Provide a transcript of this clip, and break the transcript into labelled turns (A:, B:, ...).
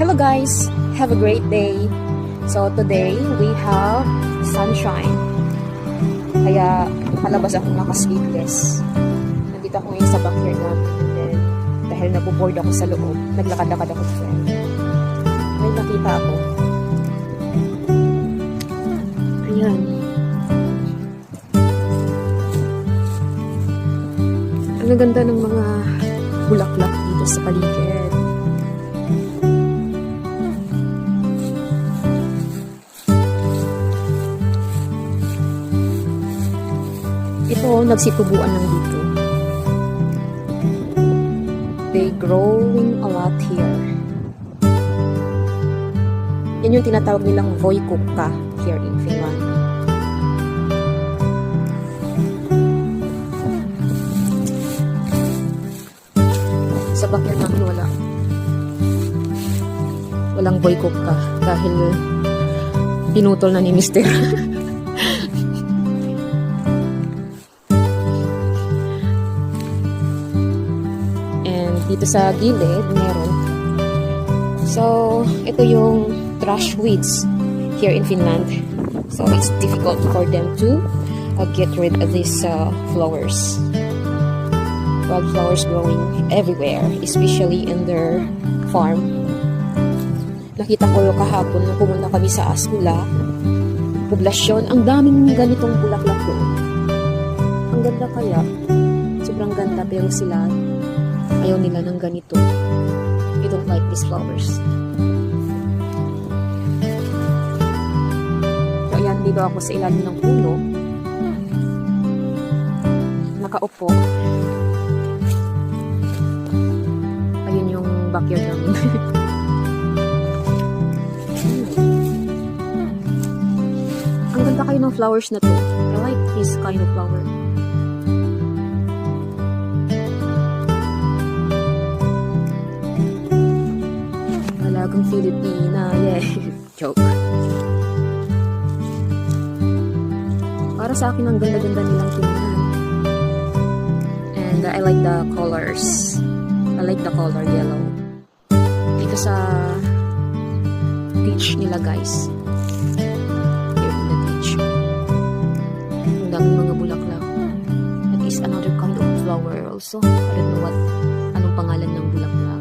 A: Hello guys! Have a great day! So today, we have sunshine. Kaya palabas ako naka-sleeveless. Nandito ako ngayon sa backyard namin. And then, dahil nabuboard ako sa loob, naglakad-lakad ako friend. May nakita ako. Ayan. Ang ganda ng mga bulaklak dito sa paligid. Ito, nagsitubuan lang dito. They growing a lot here. Yan yung tinatawag nilang voikukka here in Finland. Sa backyard namin walang voikukka dahil pinutol na ni Mr. Dito sa gilid, meron. So, ito yung trash weeds here in Finland. So, it's difficult for them to get rid of these flowers. Wildflowers growing everywhere, especially in their farm. Nakita ko kahapon nung pumunta kami sa Askula, poblasyon, ang daming ganitong bulaklak doon. Ang ganda kaya. Sobrang ganda, pero sila ayaw nila ng ganito. You don't like these flowers. So, ayan, dito ako sa ilalim ng puno. Nakaupo. Ayun yung backyard namin. Ang ganda kayo ng flowers na to. I like this kind of flower. Talagang Filipina, yeah. Joke. Para sa akin, ang ganda-ganda nilang tingnan. And I like the colors. I like the color yellow. Dito sa beach nila, guys. Here in the beach. Ang daming mga bulaklak. That is another kind of flower also. I don't know anong pangalan ng bulaklak.